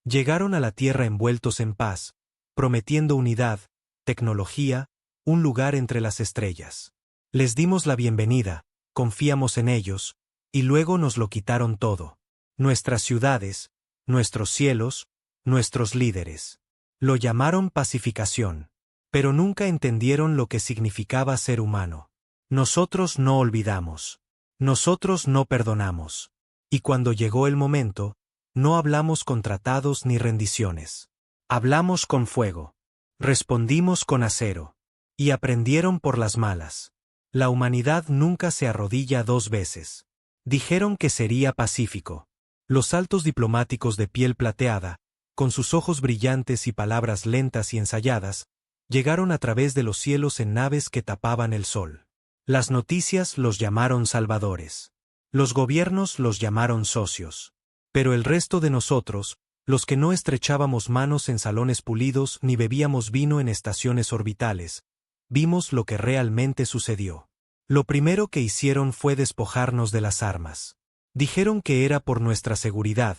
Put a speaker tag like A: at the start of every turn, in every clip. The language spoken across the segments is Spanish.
A: Llegaron a la Tierra envueltos en paz, prometiendo unidad, tecnología, un lugar entre las estrellas. Les dimos la bienvenida, confiamos en ellos, y luego nos lo quitaron todo. Nuestras ciudades, nuestros cielos, nuestros líderes. Lo llamaron pacificación. Pero nunca entendieron lo que significaba ser humano. Nosotros no olvidamos. Nosotros no perdonamos. Y cuando llegó el momento, no hablamos con tratados ni rendiciones. Hablamos con fuego. Respondimos con acero. Y aprendieron por las malas. La humanidad nunca se arrodilla 2 veces. Dijeron que sería pacífico. Los altos diplomáticos de piel plateada, con sus ojos brillantes y palabras lentas y ensayadas, llegaron a través de los cielos en naves que tapaban el sol. Las noticias los llamaron salvadores. Los gobiernos los llamaron socios. Pero el resto de nosotros, los que no estrechábamos manos en salones pulidos ni bebíamos vino en estaciones orbitales, vimos lo que realmente sucedió. Lo primero que hicieron fue despojarnos de las armas. Dijeron que era por nuestra seguridad,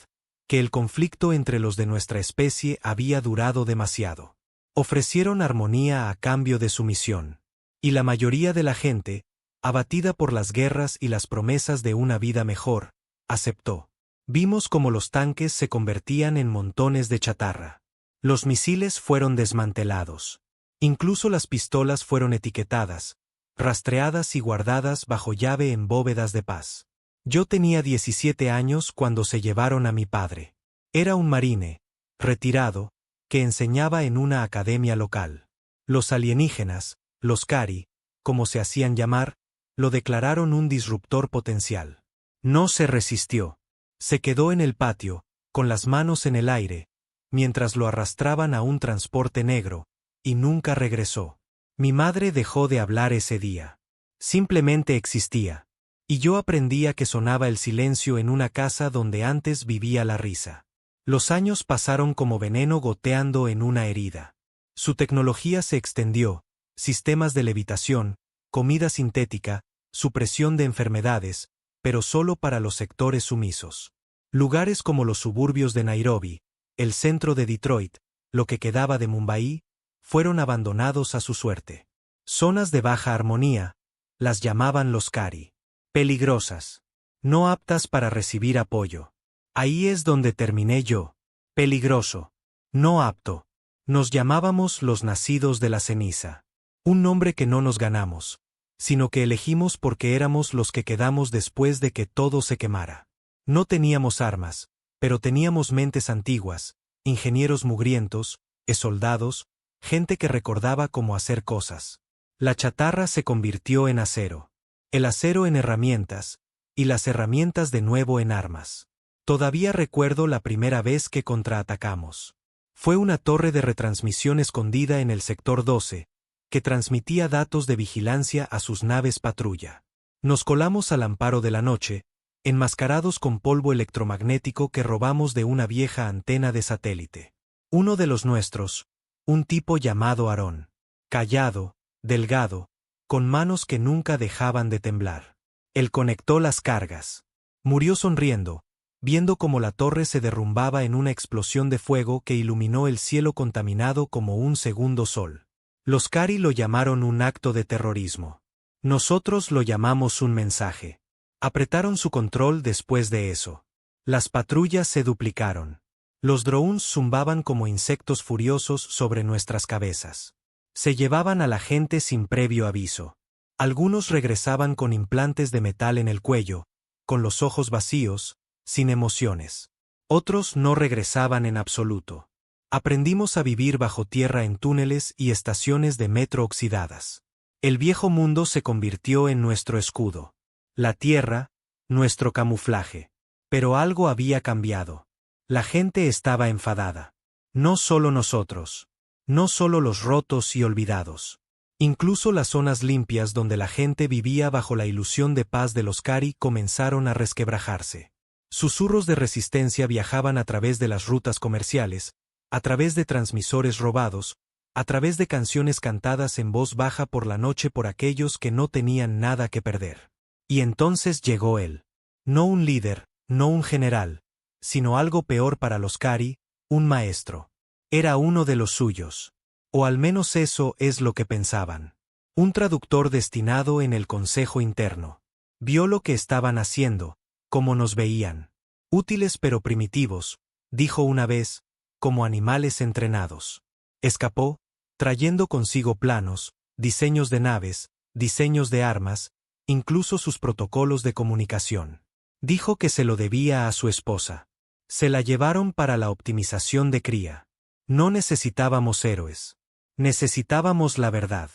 A: que el conflicto entre los de nuestra especie había durado demasiado. Ofrecieron armonía a cambio de sumisión. Y la mayoría de la gente, abatida por las guerras y las promesas de una vida mejor, aceptó. Vimos cómo los tanques se convertían en montones de chatarra. Los misiles fueron desmantelados. Incluso las pistolas fueron etiquetadas, rastreadas y guardadas bajo llave en bóvedas de paz. Yo tenía 17 años cuando se llevaron a mi padre. Era un marine, retirado, que enseñaba en una academia local. Los alienígenas, los Cari, como se hacían llamar, lo declararon un disruptor potencial. No se resistió. Se quedó en el patio, con las manos en el aire, mientras lo arrastraban a un transporte negro, y nunca regresó. Mi madre dejó de hablar ese día. Simplemente existía. Y yo aprendí a que sonaba el silencio en una casa donde antes vivía la risa. Los años pasaron como veneno goteando en una herida. Su tecnología se extendió, sistemas de levitación, comida sintética, supresión de enfermedades, pero solo para los sectores sumisos. Lugares como los suburbios de Nairobi, el centro de Detroit, lo que quedaba de Mumbai, fueron abandonados a su suerte. Zonas de baja armonía, las llamaban los Cari. Peligrosas. No aptas para recibir apoyo. Ahí es donde terminé yo. Peligroso. No apto. Nos llamábamos los nacidos de la ceniza. Un nombre que no nos ganamos, sino que elegimos porque éramos los que quedamos después de que todo se quemara. No teníamos armas, pero teníamos mentes antiguas, ingenieros mugrientos, soldados, gente que recordaba cómo hacer cosas. La chatarra se convirtió en acero. El acero en herramientas, y las herramientas de nuevo en armas. Todavía recuerdo la primera vez que contraatacamos. Fue una torre de retransmisión escondida en el sector 12, que transmitía datos de vigilancia a sus naves patrulla. Nos colamos al amparo de la noche, enmascarados con polvo electromagnético que robamos de una vieja antena de satélite. Uno de los nuestros, un tipo llamado Aarón, callado, delgado, con manos que nunca dejaban de temblar. Él conectó las cargas. Murió sonriendo, viendo cómo la torre se derrumbaba en una explosión de fuego que iluminó el cielo contaminado como un segundo sol. Los Cari lo llamaron un acto de terrorismo. Nosotros lo llamamos un mensaje. Apretaron su control después de eso. Las patrullas se duplicaron. Los drones zumbaban como insectos furiosos sobre nuestras cabezas. Se llevaban a la gente sin previo aviso. Algunos regresaban con implantes de metal en el cuello, con los ojos vacíos, sin emociones. Otros no regresaban en absoluto. Aprendimos a vivir bajo tierra en túneles y estaciones de metro oxidadas. El viejo mundo se convirtió en nuestro escudo. La tierra, nuestro camuflaje. Pero algo había cambiado. La gente estaba enfadada. No solo nosotros. No solo los rotos y olvidados. Incluso las zonas limpias donde la gente vivía bajo la ilusión de paz de los Cari comenzaron a resquebrajarse. Susurros de resistencia viajaban a través de las rutas comerciales, a través de transmisores robados, a través de canciones cantadas en voz baja por la noche por aquellos que no tenían nada que perder. Y entonces llegó él. No un líder, no un general, sino algo peor para los Cari, un maestro. Era uno de los suyos. O al menos eso es lo que pensaban. Un traductor destinado en el consejo interno. Vio lo que estaban haciendo, cómo nos veían. Útiles pero primitivos, dijo una vez, como animales entrenados. Escapó, trayendo consigo planos, diseños de naves, diseños de armas, incluso sus protocolos de comunicación. Dijo que se lo debía a su esposa. Se la llevaron para la optimización de cría. No necesitábamos héroes. Necesitábamos la verdad.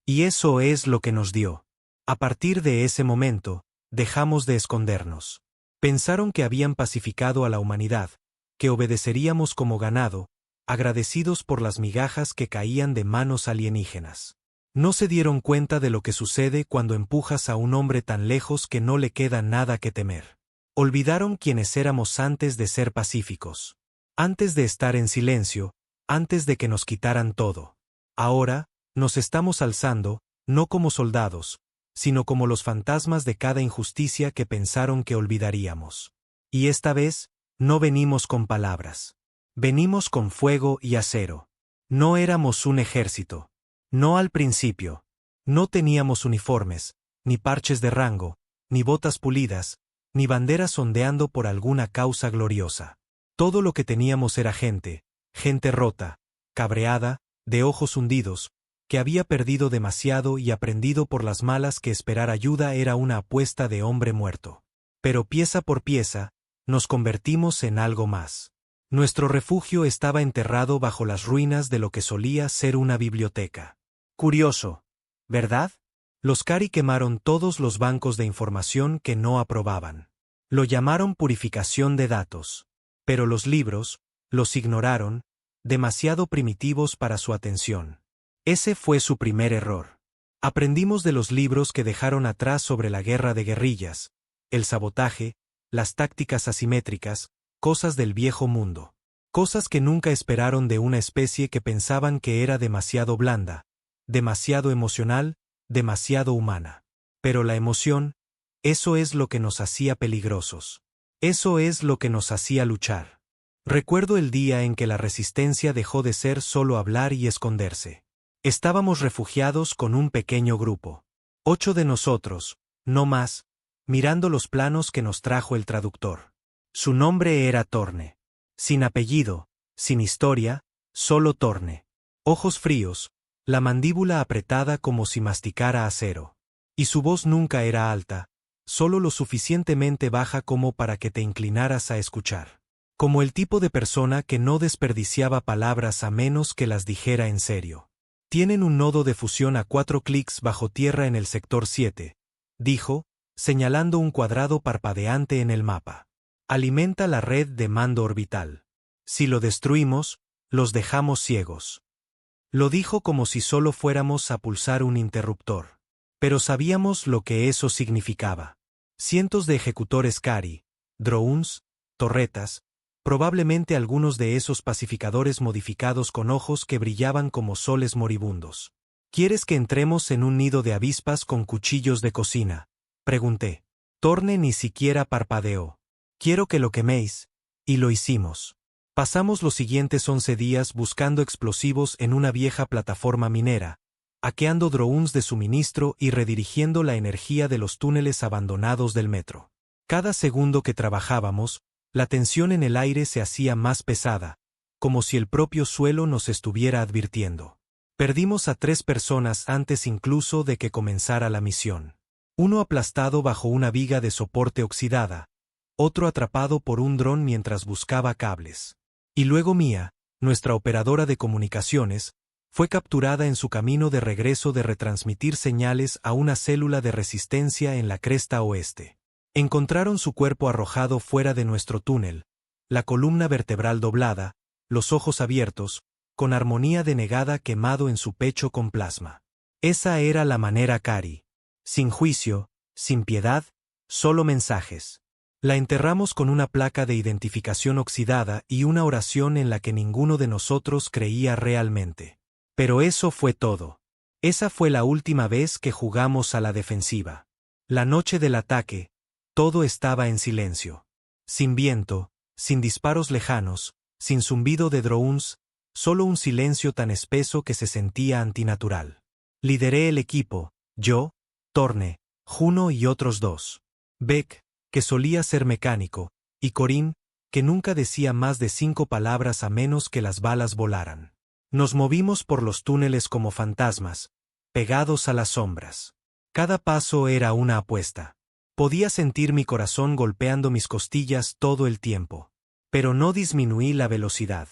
A: Y eso es lo que nos dio. A partir de ese momento, dejamos de escondernos. Pensaron que habían pacificado a la humanidad, que obedeceríamos como ganado, agradecidos por las migajas que caían de manos alienígenas. No se dieron cuenta de lo que sucede cuando empujas a un hombre tan lejos que no le queda nada que temer. Olvidaron quiénes éramos antes de ser pacíficos. Antes de estar en silencio, antes de que nos quitaran todo. Ahora, nos estamos alzando, no como soldados, sino como los fantasmas de cada injusticia que pensaron que olvidaríamos. Y esta vez, no venimos con palabras. Venimos con fuego y acero. No éramos un ejército. No al principio. No teníamos uniformes, ni parches de rango, ni botas pulidas, ni banderas ondeando por alguna causa gloriosa. Todo lo que teníamos era gente rota, cabreada, de ojos hundidos, que había perdido demasiado y aprendido por las malas que esperar ayuda era una apuesta de hombre muerto. Pero pieza por pieza, nos convertimos en algo más. Nuestro refugio estaba enterrado bajo las ruinas de lo que solía ser una biblioteca. Curioso, ¿verdad? Los Cari quemaron todos los bancos de información que no aprobaban. Lo llamaron purificación de datos. Pero los libros, los ignoraron, demasiado primitivos para su atención. Ese fue su primer error. Aprendimos de los libros que dejaron atrás sobre la guerra de guerrillas, el sabotaje, las tácticas asimétricas, cosas del viejo mundo. Cosas que nunca esperaron de una especie que pensaban que era demasiado blanda, demasiado emocional, demasiado humana. Pero la emoción, eso es lo que nos hacía peligrosos. Eso es lo que nos hacía luchar. Recuerdo el día en que la resistencia dejó de ser solo hablar y esconderse. Estábamos refugiados con un pequeño grupo. 8 de nosotros, no más, mirando los planos que nos trajo el traductor. Su nombre era Torne. Sin apellido, sin historia, solo Torne. Ojos fríos, la mandíbula apretada como si masticara acero. Y su voz nunca era alta, solo lo suficientemente baja como para que te inclinaras a escuchar. Como el tipo de persona que no desperdiciaba palabras a menos que las dijera en serio. Tienen un nodo de fusión a 4 clics bajo tierra en el sector 7, dijo, señalando un cuadrado parpadeante en el mapa. Alimenta la red de mando orbital. Si lo destruimos, los dejamos ciegos. Lo dijo como si solo fuéramos a pulsar un interruptor. Pero sabíamos lo que eso significaba. Cientos de ejecutores Cari, drones, torretas, probablemente algunos de esos pacificadores modificados con ojos que brillaban como soles moribundos. ¿Quieres que entremos en un nido de avispas con cuchillos de cocina?, pregunté. Torne ni siquiera parpadeó. Quiero que lo queméis. Y lo hicimos. Pasamos los siguientes 11 días buscando explosivos en una vieja plataforma minera, hackeando drones de suministro y redirigiendo la energía de los túneles abandonados del metro. Cada segundo que trabajábamos, la tensión en el aire se hacía más pesada, como si el propio suelo nos estuviera advirtiendo. Perdimos a 3 personas antes incluso de que comenzara la misión. Uno aplastado bajo una viga de soporte oxidada, otro atrapado por un dron mientras buscaba cables. Y luego Mia, nuestra operadora de comunicaciones, fue capturada en su camino de regreso de retransmitir señales a una célula de resistencia en la cresta oeste. Encontraron su cuerpo arrojado fuera de nuestro túnel, la columna vertebral doblada, los ojos abiertos, con armonía denegada quemado en su pecho con plasma. Esa era la manera Cari. Sin juicio, sin piedad, solo mensajes. La enterramos con una placa de identificación oxidada y una oración en la que ninguno de nosotros creía realmente. Pero eso fue todo. Esa fue la última vez que jugamos a la defensiva. La noche del ataque, todo estaba en silencio. Sin viento, sin disparos lejanos, sin zumbido de drones, solo un silencio tan espeso que se sentía antinatural. Lideré el equipo, yo, Torne, Juno y otros dos. Beck, que solía ser mecánico, y Corín, que nunca decía más de 5 palabras a menos que las balas volaran. Nos movimos por los túneles como fantasmas, pegados a las sombras. Cada paso era una apuesta. Podía sentir mi corazón golpeando mis costillas todo el tiempo. Pero no disminuí la velocidad.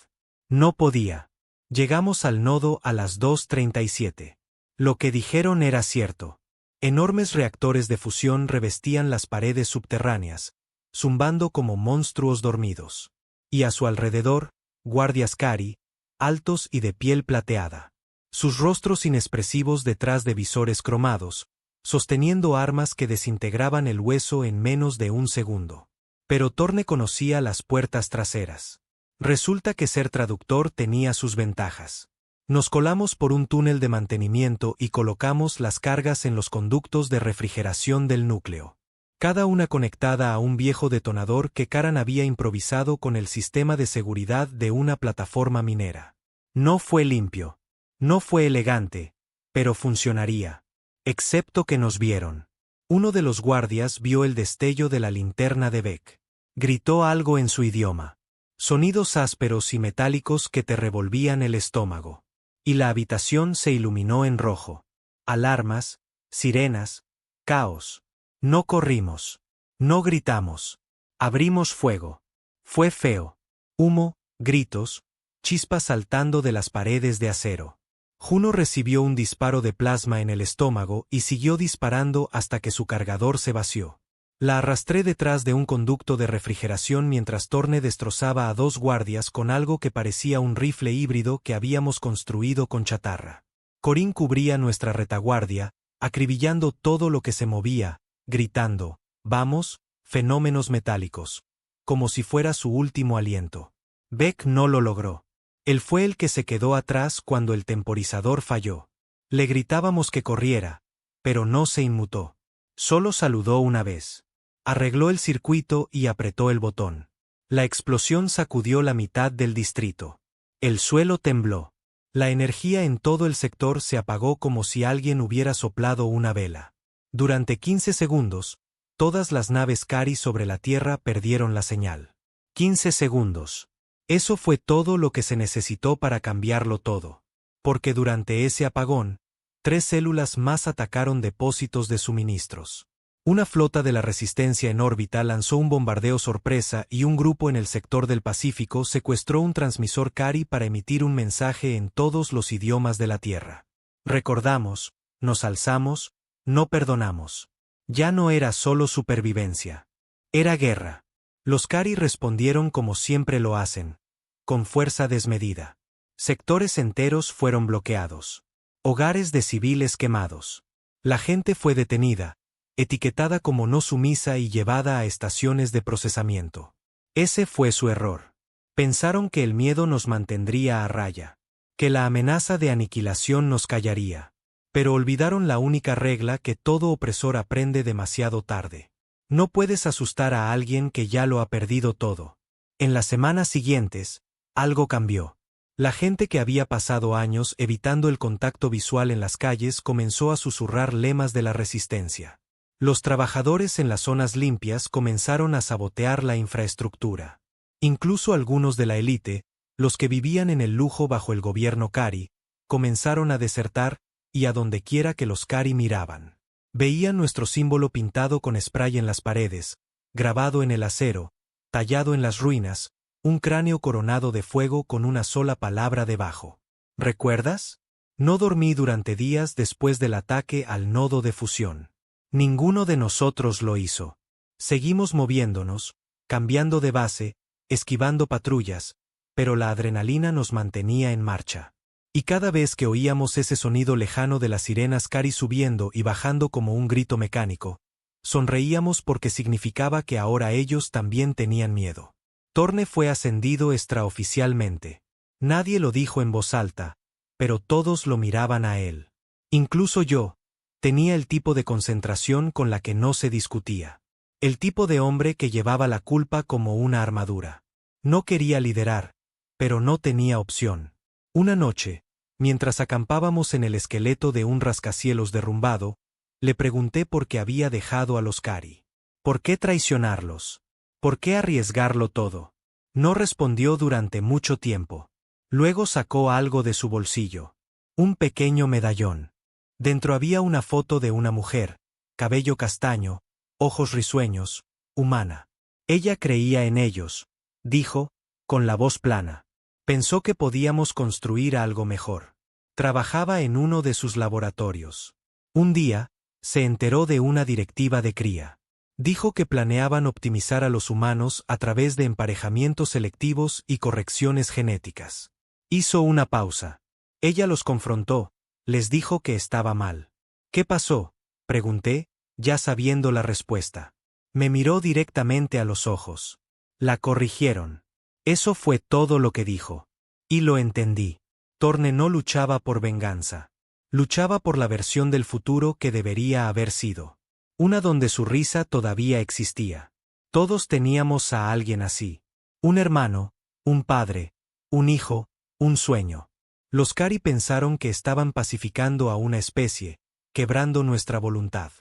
A: No podía. Llegamos al nodo a las 2:37. Lo que dijeron era cierto. Enormes reactores de fusión revestían las paredes subterráneas, zumbando como monstruos dormidos. Y a su alrededor, guardias Cari, altos y de piel plateada. Sus rostros inexpresivos detrás de visores cromados, sosteniendo armas que desintegraban el hueso en menos de un segundo. Pero Torne conocía las puertas traseras. Resulta que ser traductor tenía sus ventajas. Nos colamos por un túnel de mantenimiento y colocamos las cargas en los conductos de refrigeración del núcleo. Cada una conectada a un viejo detonador que Karan había improvisado con el sistema de seguridad de una plataforma minera. No fue limpio. No fue elegante, pero funcionaría. Excepto que nos vieron. Uno de los guardias vio el destello de la linterna de Beck. Gritó algo en su idioma. Sonidos ásperos y metálicos que te revolvían el estómago. Y la habitación se iluminó en rojo. Alarmas, sirenas, caos. No corrimos. No gritamos. Abrimos fuego. Fue feo. Humo, gritos, chispas saltando de las paredes de acero. Juno recibió un disparo de plasma en el estómago y siguió disparando hasta que su cargador se vació. La arrastré detrás de un conducto de refrigeración mientras Torne destrozaba a 2 guardias con algo que parecía un rifle híbrido que habíamos construido con chatarra. Corín cubría nuestra retaguardia, acribillando todo lo que se movía, gritando, «Vamos, fenómenos metálicos», como si fuera su último aliento. Beck no lo logró. Él fue el que se quedó atrás cuando el temporizador falló. Le gritábamos que corriera, pero no se inmutó. Solo saludó una vez. Arregló el circuito y apretó el botón. La explosión sacudió la mitad del distrito. El suelo tembló. La energía en todo el sector se apagó como si alguien hubiera soplado una vela. Durante 15 segundos, todas las naves Cari sobre la Tierra perdieron la señal. 15 segundos. Eso fue todo lo que se necesitó para cambiarlo todo. Porque durante ese apagón, 3 células más atacaron depósitos de suministros. Una flota de la Resistencia en órbita lanzó un bombardeo sorpresa y un grupo en el sector del Pacífico secuestró un transmisor Cari para emitir un mensaje en todos los idiomas de la Tierra. Recordamos, nos alzamos, no perdonamos. Ya no era solo supervivencia. Era guerra. Los Cari respondieron como siempre lo hacen, con fuerza desmedida. Sectores enteros fueron bloqueados. Hogares de civiles quemados. La gente fue detenida, etiquetada como no sumisa y llevada a estaciones de procesamiento. Ese fue su error. Pensaron que el miedo nos mantendría a raya, que la amenaza de aniquilación nos callaría. Pero olvidaron la única regla que todo opresor aprende demasiado tarde. No puedes asustar a alguien que ya lo ha perdido todo. En las semanas siguientes, algo cambió. La gente que había pasado años evitando el contacto visual en las calles comenzó a susurrar lemas de la resistencia. Los trabajadores en las zonas limpias comenzaron a sabotear la infraestructura. Incluso algunos de la élite, los que vivían en el lujo bajo el gobierno Cari, comenzaron a desertar, y a donde quiera que los Cari miraban. Veían nuestro símbolo pintado con spray en las paredes, grabado en el acero, tallado en las ruinas, un cráneo coronado de fuego con una sola palabra debajo. ¿Recuerdas? No dormí durante días después del ataque al nodo de fusión. Ninguno de nosotros lo hizo. Seguimos moviéndonos, cambiando de base, esquivando patrullas, pero la adrenalina nos mantenía en marcha. Y cada vez que oíamos ese sonido lejano de las sirenas Cari subiendo y bajando como un grito mecánico, sonreíamos porque significaba que ahora ellos también tenían miedo. Torne fue ascendido extraoficialmente. Nadie lo dijo en voz alta, pero todos lo miraban a él. Incluso yo, tenía el tipo de concentración con la que no se discutía. El tipo de hombre que llevaba la culpa como una armadura. No quería liderar, pero no tenía opción. Una noche, mientras acampábamos en el esqueleto de un rascacielos derrumbado, le pregunté por qué había dejado a los Cari. ¿Por qué traicionarlos? ¿Por qué arriesgarlo todo? No respondió durante mucho tiempo. Luego sacó algo de su bolsillo. Un pequeño medallón. Dentro había una foto de una mujer, cabello castaño, ojos risueños, humana. Ella creía en ellos, dijo, con la voz plana. Pensó que podíamos construir algo mejor. Trabajaba en uno de sus laboratorios. Un día, se enteró de una directiva de cría. Dijo que planeaban optimizar a los humanos a través de emparejamientos selectivos y correcciones genéticas. Hizo una pausa. Ella los confrontó, les dijo que estaba mal. ¿Qué pasó?, pregunté, ya sabiendo la respuesta. Me miró directamente a los ojos. La corrigieron. Eso fue todo lo que dijo. Y lo entendí. Thorne no luchaba por venganza. Luchaba por la versión del futuro que debería haber sido. Una donde su risa todavía existía. Todos teníamos a alguien así. Un hermano, un padre, un hijo, un sueño. Los Cari pensaron que estaban pacificando a una especie, quebrando nuestra voluntad.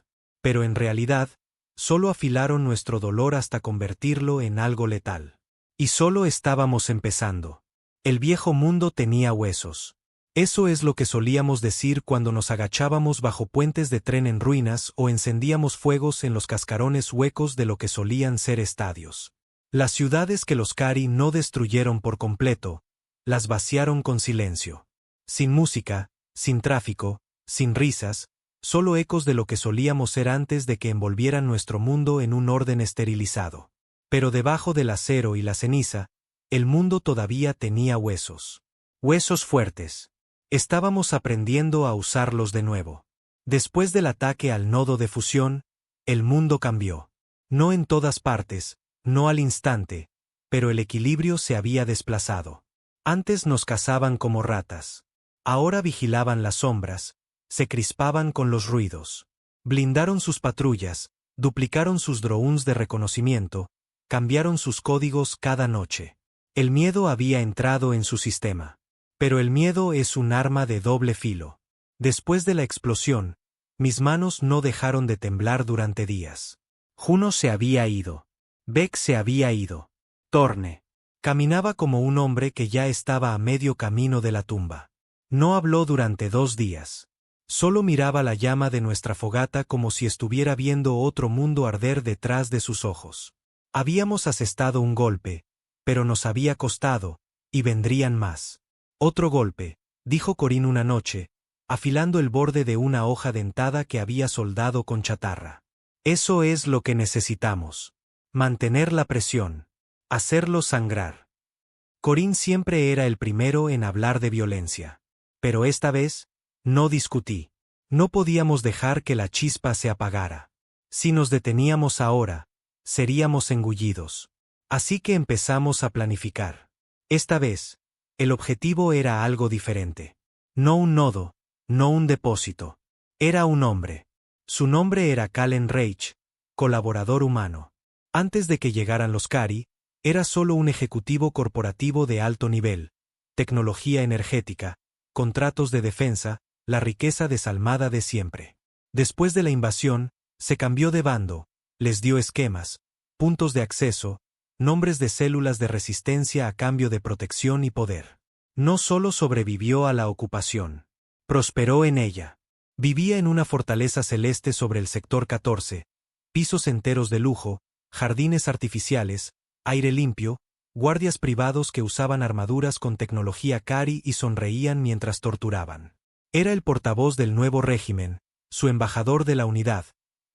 A: Pero en realidad, solo afilaron nuestro dolor hasta convertirlo en algo letal. Y solo estábamos empezando. El viejo mundo tenía huesos. Eso es lo que solíamos decir cuando nos agachábamos bajo puentes de tren en ruinas o encendíamos fuegos en los cascarones huecos de lo que solían ser estadios. Las ciudades que los Cari no destruyeron por completo, las vaciaron con silencio. Sin música, sin tráfico, sin risas, solo ecos de lo que solíamos ser antes de que envolvieran nuestro mundo en un orden esterilizado. Pero debajo del acero y la ceniza, el mundo todavía tenía huesos. Huesos fuertes. Estábamos aprendiendo a usarlos de nuevo. Después del ataque al nodo de fusión, el mundo cambió. No en todas partes, no al instante, pero el equilibrio se había desplazado. Antes nos cazaban como ratas. Ahora vigilaban las sombras, se crispaban con los ruidos. Blindaron sus patrullas, duplicaron sus drones de reconocimiento, cambiaron sus códigos cada noche. El miedo había entrado en su sistema. Pero el miedo es un arma de doble filo. Después de la explosión, mis manos no dejaron de temblar durante días. Juno se había ido. Beck se había ido. Thorne. Caminaba como un hombre que ya estaba a medio camino de la tumba. No habló durante 2 días. Solo miraba la llama de nuestra fogata como si estuviera viendo otro mundo arder detrás de sus ojos. Habíamos asestado un golpe, pero nos había costado, y vendrían más. Otro golpe, dijo Corinne una noche, afilando el borde de una hoja dentada que había soldado con chatarra. Eso es lo que necesitamos. Mantener la presión. Hacerlo sangrar. Corinne siempre era el primero en hablar de violencia. Pero esta vez, no discutí. No podíamos dejar que la chispa se apagara. Si nos deteníamos ahora, seríamos engullidos. Así que empezamos a planificar. Esta vez, el objetivo era algo diferente. No un nodo, no un depósito. Era un hombre. Su nombre era Calen Reich, colaborador humano. Antes de que llegaran los Cari, era solo un ejecutivo corporativo de alto nivel, tecnología energética, contratos de defensa, la riqueza desalmada de siempre. Después de la invasión, se cambió de bando, les dio esquemas, puntos de acceso, nombres de células de resistencia a cambio de protección y poder. No solo sobrevivió a la ocupación, prosperó en ella. Vivía en una fortaleza celeste sobre el sector 14, pisos enteros de lujo, jardines artificiales, aire limpio, guardias privados que usaban armaduras con tecnología Cari y sonreían mientras torturaban. Era el portavoz del nuevo régimen, su embajador de la unidad,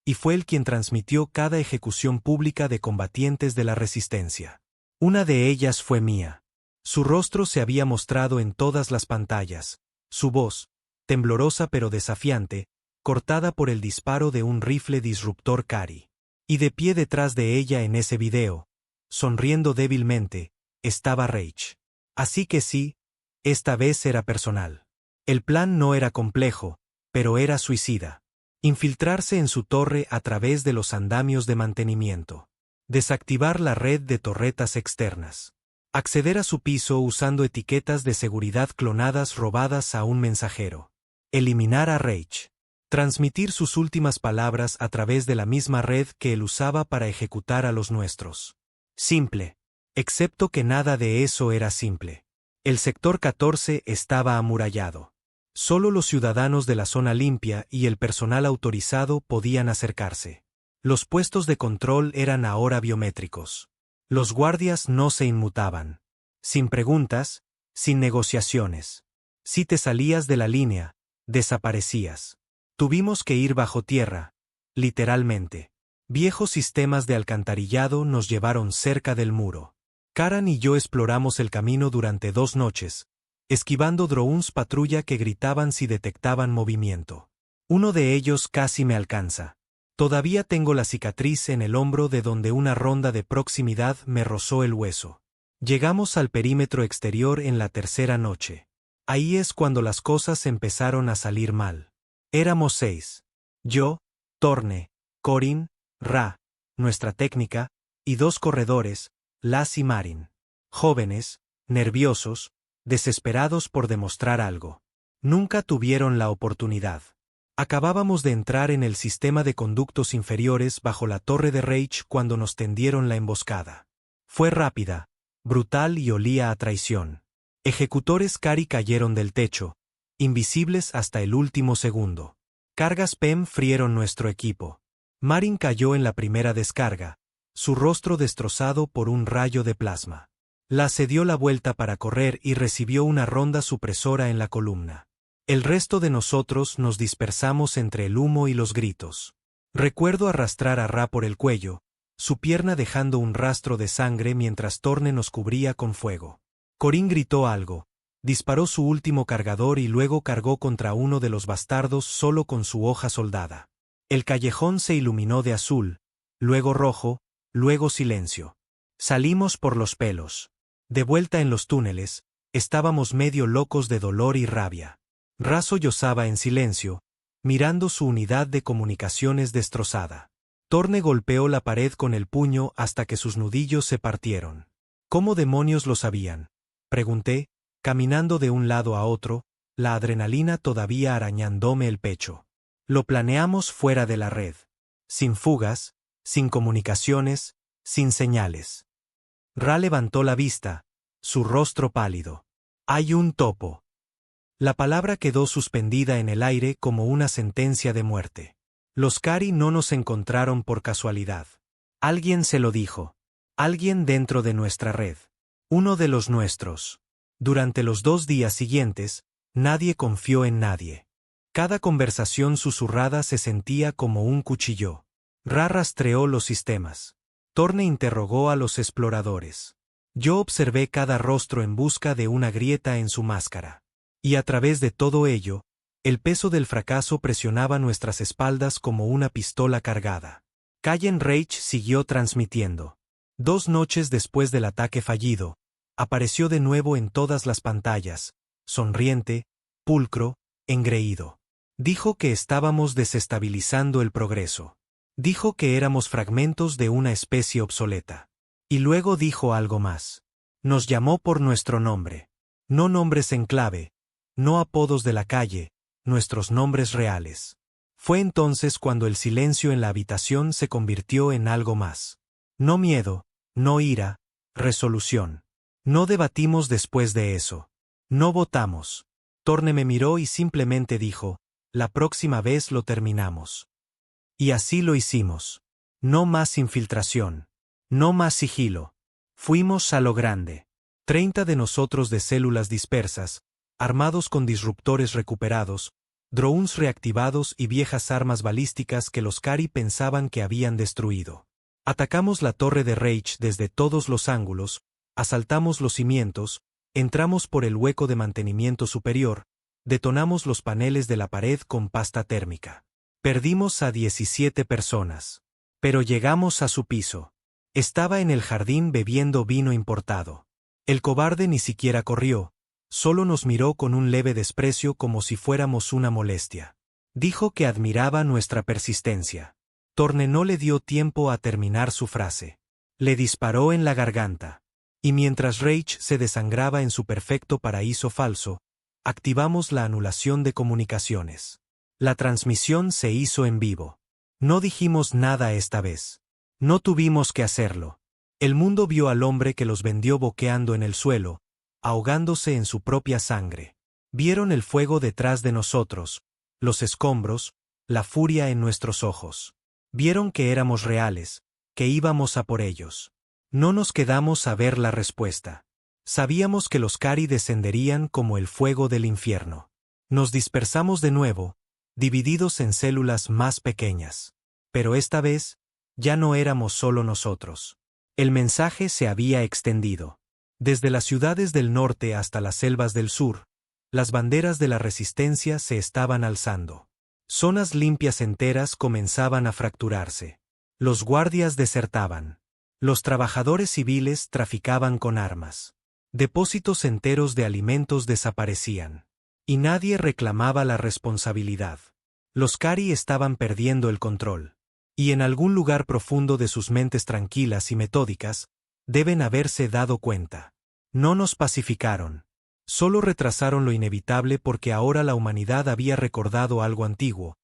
A: y fue él quien transmitió cada ejecución pública de combatientes de la resistencia. Una de ellas fue mía. Su rostro se había mostrado en todas las pantallas, su voz, temblorosa pero desafiante, cortada por el disparo de un rifle disruptor Cari. Y de pie detrás de ella en ese video, sonriendo débilmente, estaba Reich. Así que sí, esta vez era personal. El plan no era complejo, pero era suicida. Infiltrarse en su torre a través de los andamios de mantenimiento. Desactivar la red de torretas externas. Acceder a su piso usando etiquetas de seguridad clonadas robadas a un mensajero. Eliminar a Reich. Transmitir sus últimas palabras a través de la misma red que él usaba para ejecutar a los nuestros. Simple. Excepto que nada de eso era simple. El sector 14 estaba amurallado. Solo los ciudadanos de la zona limpia y el personal autorizado podían acercarse. Los puestos de control eran ahora biométricos. Los guardias no se inmutaban. Sin preguntas, sin negociaciones. Si te salías de la línea, desaparecías. Tuvimos que ir bajo tierra, literalmente. Viejos sistemas de alcantarillado nos llevaron cerca del muro. Karan y yo exploramos el camino durante 2 noches, esquivando drones patrulla que gritaban si detectaban movimiento. Uno de ellos casi me alcanza. Todavía tengo la cicatriz en el hombro de donde una ronda de proximidad me rozó el hueso. Llegamos al perímetro exterior en la 3ª noche. Ahí es cuando las cosas empezaron a salir mal. Éramos 6. Yo, Torne, Corin, Ra, nuestra técnica, y 2 corredores, Las y Marin. Jóvenes, nerviosos, desesperados por demostrar algo. Nunca tuvieron la oportunidad. Acabábamos de entrar en el sistema de conductos inferiores bajo la torre de Reich cuando nos tendieron la emboscada. Fue rápida, brutal y olía a traición. Ejecutores Kari cayeron del techo, invisibles hasta el último segundo. Cargas PEM frieron nuestro equipo. Marin cayó en la primera descarga, su rostro destrozado por un rayo de plasma. La se dio la vuelta para correr y recibió una ronda supresora en la columna. El resto de nosotros nos dispersamos entre el humo y los gritos. Recuerdo arrastrar a Ra por el cuello, su pierna dejando un rastro de sangre mientras Torne nos cubría con fuego. Corin gritó algo, disparó su último cargador y luego cargó contra uno de los bastardos solo con su hoja soldada. El callejón se iluminó de azul, luego rojo, luego silencio. Salimos por los pelos. De vuelta en los túneles, estábamos medio locos de dolor y rabia. Ra sollozaba en silencio, mirando su unidad de comunicaciones destrozada. Torne golpeó la pared con el puño hasta que sus nudillos se partieron. ¿Cómo demonios lo sabían?, pregunté, caminando de un lado a otro, la adrenalina todavía arañándome el pecho. Lo planeamos fuera de la red. Sin fugas, sin comunicaciones, sin señales. Ra levantó la vista, su rostro pálido. Hay un topo. La palabra quedó suspendida en el aire como una sentencia de muerte. Los Kari no nos encontraron por casualidad. Alguien se lo dijo. Alguien dentro de nuestra red. Uno de los nuestros. Durante los 2 días siguientes, nadie confió en nadie. Cada conversación susurrada se sentía como un cuchillo. Ra rastreó los sistemas. Torne interrogó a los exploradores. Yo observé cada rostro en busca de una grieta en su máscara. Y a través de todo ello, el peso del fracaso presionaba nuestras espaldas como una pistola cargada. Kallen Reich siguió transmitiendo. 2 noches después del ataque fallido, apareció de nuevo en todas las pantallas, sonriente, pulcro, engreído. Dijo que estábamos desestabilizando el progreso. Dijo que éramos fragmentos de una especie obsoleta. Y luego dijo algo más. Nos llamó por nuestro nombre. No nombres en clave, no apodos de la calle, nuestros nombres reales. Fue entonces cuando el silencio en la habitación se convirtió en algo más. No miedo, no ira, resolución. No debatimos después de eso. No votamos. Torne me miró y simplemente dijo, la próxima vez lo terminamos. Y así lo hicimos. No más infiltración. No más sigilo. Fuimos a lo grande. 30 de nosotros de células dispersas, armados con disruptores recuperados, drones reactivados y viejas armas balísticas que los Kari pensaban que habían destruido. Atacamos la torre de Reich desde todos los ángulos, asaltamos los cimientos, entramos por el hueco de mantenimiento superior, detonamos los paneles de la pared con pasta térmica. Perdimos a 17 personas. Pero llegamos a su piso. Estaba en el jardín bebiendo vino importado. El cobarde ni siquiera corrió. Solo nos miró con un leve desprecio como si fuéramos una molestia. Dijo que admiraba nuestra persistencia. Torne no le dio tiempo a terminar su frase. Le disparó en la garganta. Y mientras Reich se desangraba en su perfecto paraíso falso, activamos la anulación de comunicaciones. La transmisión se hizo en vivo. No dijimos nada esta vez. No tuvimos que hacerlo. El mundo vio al hombre que los vendió boqueando en el suelo, ahogándose en su propia sangre. Vieron el fuego detrás de nosotros, los escombros, la furia en nuestros ojos. Vieron que éramos reales, que íbamos a por ellos. No nos quedamos a ver la respuesta. Sabíamos que los Kari descenderían como el fuego del infierno. Nos dispersamos de nuevo, divididos en células más pequeñas. Pero esta vez, ya no éramos solo nosotros. El mensaje se había extendido. Desde las ciudades del norte hasta las selvas del sur, las banderas de la resistencia se estaban alzando. Zonas limpias enteras comenzaban a fracturarse. Los guardias desertaban. Los trabajadores civiles traficaban con armas. Depósitos enteros de alimentos desaparecían. Y nadie reclamaba la responsabilidad. Los Kari estaban perdiendo el control. Y en algún lugar profundo de sus mentes tranquilas y metódicas, deben haberse dado cuenta. No nos pacificaron. Solo retrasaron lo inevitable porque ahora la humanidad había recordado algo antiguo,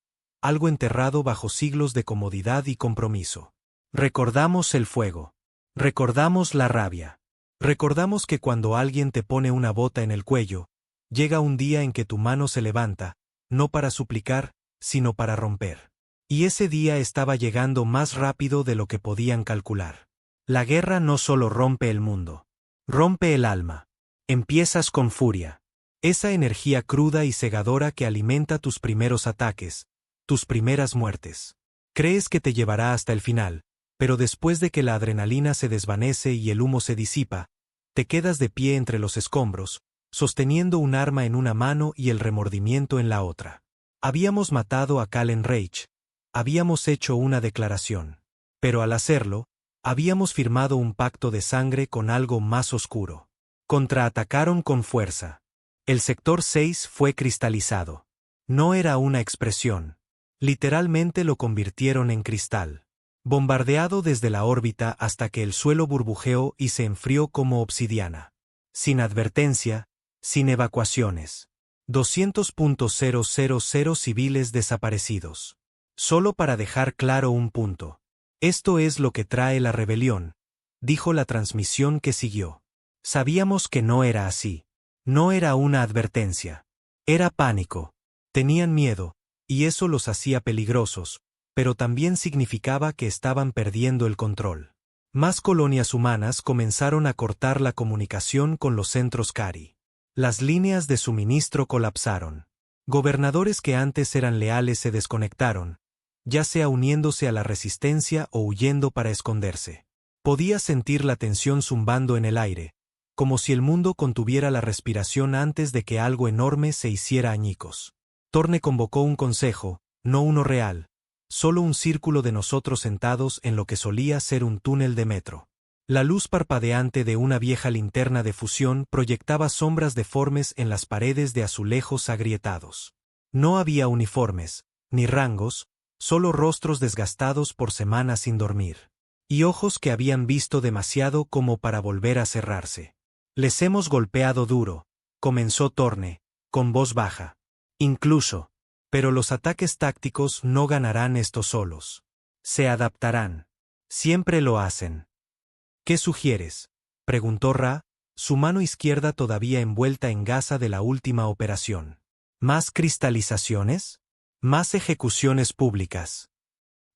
A: algo enterrado bajo siglos de comodidad y compromiso. Recordamos el fuego. Recordamos la rabia. Recordamos que cuando alguien te pone una bota en el cuello, llega un día en que tu mano se levanta, no para suplicar, sino para romper. Y ese día estaba llegando más rápido de lo que podían calcular. La guerra no solo rompe el mundo. Rompe el alma. Empiezas con furia. Esa energía cruda y cegadora que alimenta tus primeros ataques, tus primeras muertes. Crees que te llevará hasta el final, pero después de que la adrenalina se desvanece y el humo se disipa, te quedas de pie entre los escombros, sosteniendo un arma en una mano y el remordimiento en la otra. Habíamos matado a Kallen Reich. Habíamos hecho una declaración. Pero al hacerlo, habíamos firmado un pacto de sangre con algo más oscuro. Contraatacaron con fuerza. El sector 6 fue cristalizado. No era una expresión. Literalmente lo convirtieron en cristal. Bombardeado desde la órbita hasta que el suelo burbujeó y se enfrió como obsidiana. Sin advertencia, sin evacuaciones. 200.000 civiles desaparecidos. Solo para dejar claro un punto. Esto es lo que trae la rebelión, dijo la transmisión que siguió. Sabíamos que no era así. No era una advertencia. Era pánico. Tenían miedo, y eso los hacía peligrosos, pero también significaba que estaban perdiendo el control. Más colonias humanas comenzaron a cortar la comunicación con los centros Kari. Las líneas de suministro colapsaron. Gobernadores que antes eran leales se desconectaron, ya sea uniéndose a la resistencia o huyendo para esconderse. Podía sentir la tensión zumbando en el aire, como si el mundo contuviera la respiración antes de que algo enorme se hiciera añicos. Torne convocó un consejo, no uno real, solo un círculo de nosotros sentados en lo que solía ser un túnel de metro. La luz parpadeante de una vieja linterna de fusión proyectaba sombras deformes en las paredes de azulejos agrietados. No había uniformes, ni rangos, solo rostros desgastados por semanas sin dormir. Y ojos que habían visto demasiado como para volver a cerrarse. Les hemos golpeado duro, comenzó Torne, con voz baja. Incluso. Pero los ataques tácticos no ganarán estos solos. Se adaptarán. Siempre lo hacen. ¿Qué sugieres?, preguntó Ra, su mano izquierda todavía envuelta en gasa de la última operación. ¿Más cristalizaciones? ¿Más ejecuciones públicas?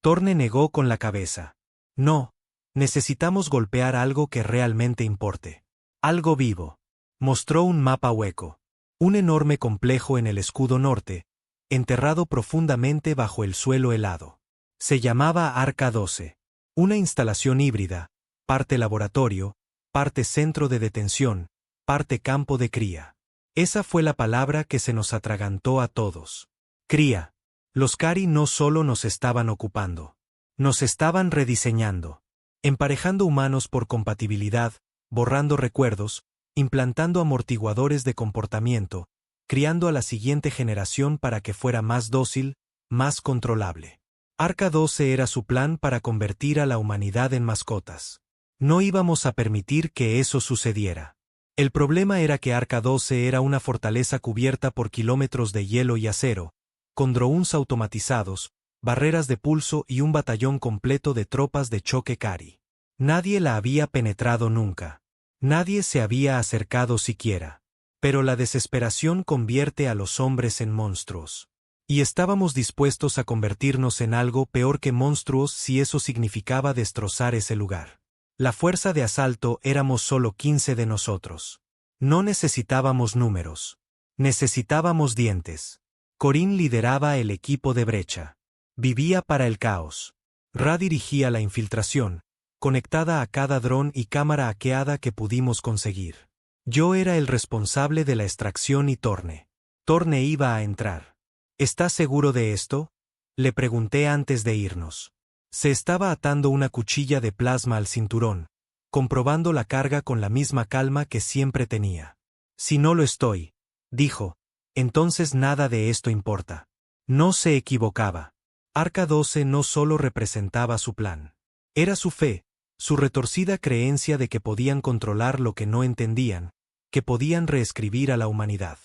A: Torne negó con la cabeza. No, necesitamos golpear algo que realmente importe. Algo vivo. Mostró un mapa hueco. Un enorme complejo en el escudo norte, enterrado profundamente bajo el suelo helado. Se llamaba Arca 12. Una instalación híbrida, parte laboratorio, parte centro de detención, parte campo de cría. Esa fue la palabra que se nos atragantó a todos. Cría. Los Kari no solo nos estaban ocupando. Nos estaban rediseñando. Emparejando humanos por compatibilidad, borrando recuerdos, implantando amortiguadores de comportamiento, criando a la siguiente generación para que fuera más dócil, más controlable. Arca 12 era su plan para convertir a la humanidad en mascotas. No íbamos a permitir que eso sucediera. El problema era que Arca 12 era una fortaleza cubierta por kilómetros de hielo y acero, con drones automatizados, barreras de pulso y un batallón completo de tropas de choque Kari. Nadie la había penetrado nunca. Nadie se había acercado siquiera. Pero la desesperación convierte a los hombres en monstruos. Y estábamos dispuestos a convertirnos en algo peor que monstruos si eso significaba destrozar ese lugar. La fuerza de asalto éramos solo 15 de nosotros. No necesitábamos números. Necesitábamos dientes. Corín lideraba el equipo de brecha. Vivía para el caos. Ra dirigía la infiltración, conectada a cada dron y cámara hackeada que pudimos conseguir. Yo era el responsable de la extracción y Torne. Torne iba a entrar. ¿Estás seguro de esto? Le pregunté antes de irnos. Se estaba atando una cuchilla de plasma al cinturón, comprobando la carga con la misma calma que siempre tenía. Si no lo estoy, dijo, entonces nada de esto importa. No se equivocaba. Arca 12 no solo representaba su plan. Era su fe, su retorcida creencia de que podían controlar lo que no entendían, que podían reescribir a la humanidad.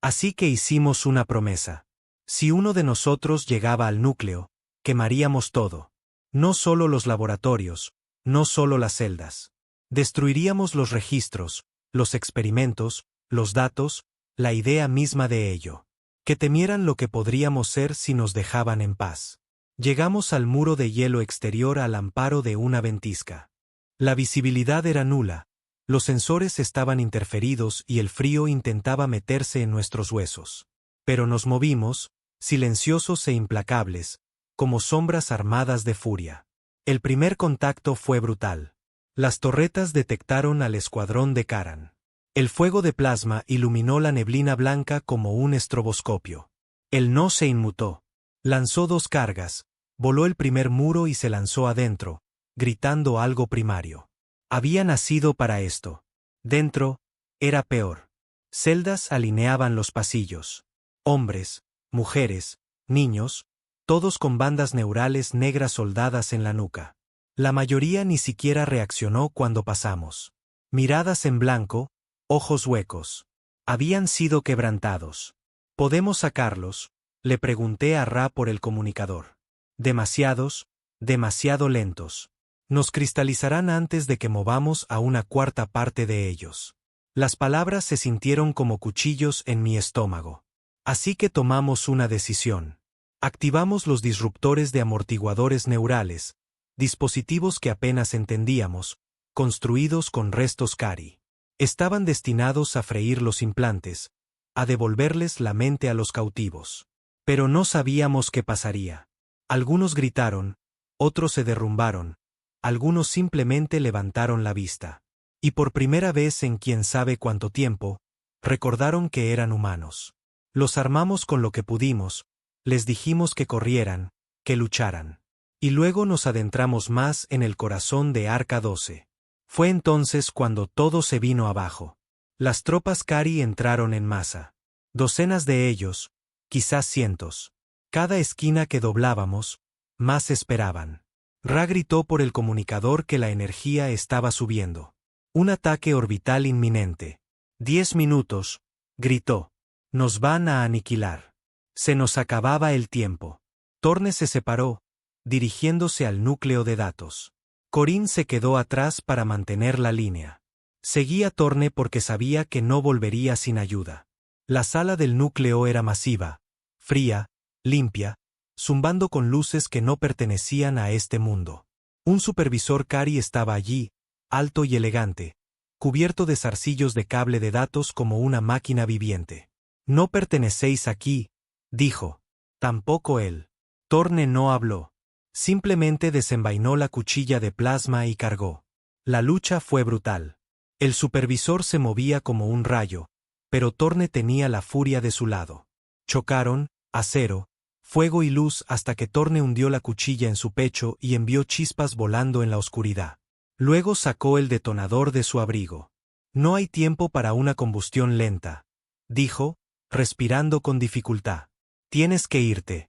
A: Así que hicimos una promesa. Si uno de nosotros llegaba al núcleo, quemaríamos todo. No solo los laboratorios, no solo las celdas. Destruiríamos los registros, los experimentos, los datos, la idea misma de ello. Que temieran lo que podríamos ser si nos dejaban en paz. Llegamos al muro de hielo exterior al amparo de una ventisca. La visibilidad era nula, los sensores estaban interferidos y el frío intentaba meterse en nuestros huesos. Pero nos movimos, silenciosos e implacables, como sombras armadas de furia. El primer contacto fue brutal. Las torretas detectaron al escuadrón de Karan. El fuego de plasma iluminó la neblina blanca como un estroboscopio. Él no se inmutó. Lanzó 2 cargas, voló el primer muro y se lanzó adentro, gritando algo primario. Había nacido para esto. Dentro, era peor. Celdas alineaban los pasillos. Hombres, mujeres, niños, todos con bandas neurales negras soldadas en la nuca. La mayoría ni siquiera reaccionó cuando pasamos. Miradas en blanco, ojos huecos. Habían sido quebrantados. ¿Podemos sacarlos?, le pregunté a Ra por el comunicador. Demasiado lentos. Nos cristalizarán antes de que movamos a una cuarta parte de ellos. Las palabras se sintieron como cuchillos en mi estómago. Así que tomamos una decisión. Activamos los disruptores de amortiguadores neurales, dispositivos que apenas entendíamos, construidos con restos Kari. Estaban destinados a freír los implantes, a devolverles la mente a los cautivos. Pero no sabíamos qué pasaría. Algunos gritaron, otros se derrumbaron, algunos simplemente levantaron la vista. Y por primera vez en quién sabe cuánto tiempo, recordaron que eran humanos. Los armamos con lo que pudimos, les dijimos que corrieran, que lucharan. Y luego nos adentramos más en el corazón de Arca 12. Fue entonces cuando todo se vino abajo. Las tropas Kari entraron en masa. Docenas de ellos, quizás cientos. Cada esquina que doblábamos, más esperaban. Ra gritó por el comunicador que la energía estaba subiendo. Un ataque orbital inminente. 10 minutos, gritó. Nos van a aniquilar. Se nos acababa el tiempo. Torne se separó, dirigiéndose al núcleo de datos. Corín se quedó atrás para mantener la línea. Seguí a Torne porque sabía que no volvería sin ayuda. La sala del núcleo era masiva, fría, limpia, zumbando con luces que no pertenecían a este mundo. Un supervisor Kari estaba allí, alto y elegante, cubierto de zarcillos de cable de datos como una máquina viviente. No pertenecéis aquí, dijo. Tampoco él. Torne no habló. Simplemente desenvainó la cuchilla de plasma y cargó. La lucha fue brutal. El supervisor se movía como un rayo, pero Torne tenía la furia de su lado. Chocaron, acero, fuego y luz hasta que Torne hundió la cuchilla en su pecho y envió chispas volando en la oscuridad. Luego sacó el detonador de su abrigo. No hay tiempo para una combustión lenta, dijo, respirando con dificultad. Tienes que irte.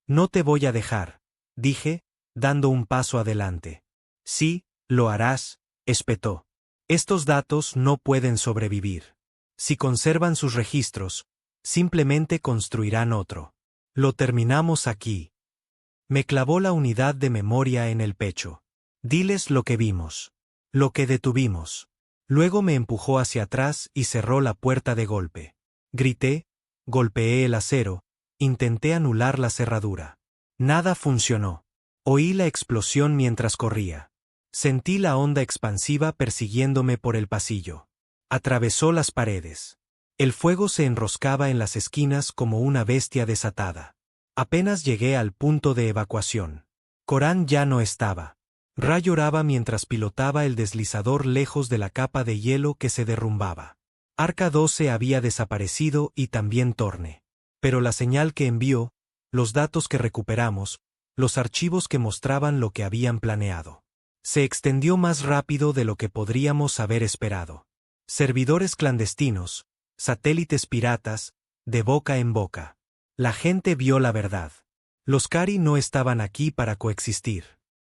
A: No te voy a dejar, dije, dando un paso adelante. Sí, Lo harás, espetó. Estos datos no pueden sobrevivir. Si conservan sus registros, simplemente construirán otro. Lo terminamos aquí. Me clavó la unidad de memoria en el pecho. Diles lo que vimos. Lo que detuvimos. Luego me empujó hacia atrás y cerró la puerta de golpe. Grité, golpeé el acero, intenté anular la cerradura. Nada funcionó. Oí la explosión mientras corría. Sentí la onda expansiva persiguiéndome por el pasillo. Atravesó las paredes. El fuego se enroscaba en las esquinas como una bestia desatada. Apenas llegué al punto de evacuación. Corán ya no estaba. Ra lloraba mientras pilotaba el deslizador lejos de la capa de hielo que se derrumbaba. Arca 12 había desaparecido y también Torne. Pero la señal que envió, los datos que recuperamos, los archivos que mostraban lo que habían planeado. Se extendió más rápido de lo que podríamos haber esperado. Servidores clandestinos, satélites piratas, de boca en boca. La gente vio la verdad. Los Kari no estaban aquí para coexistir.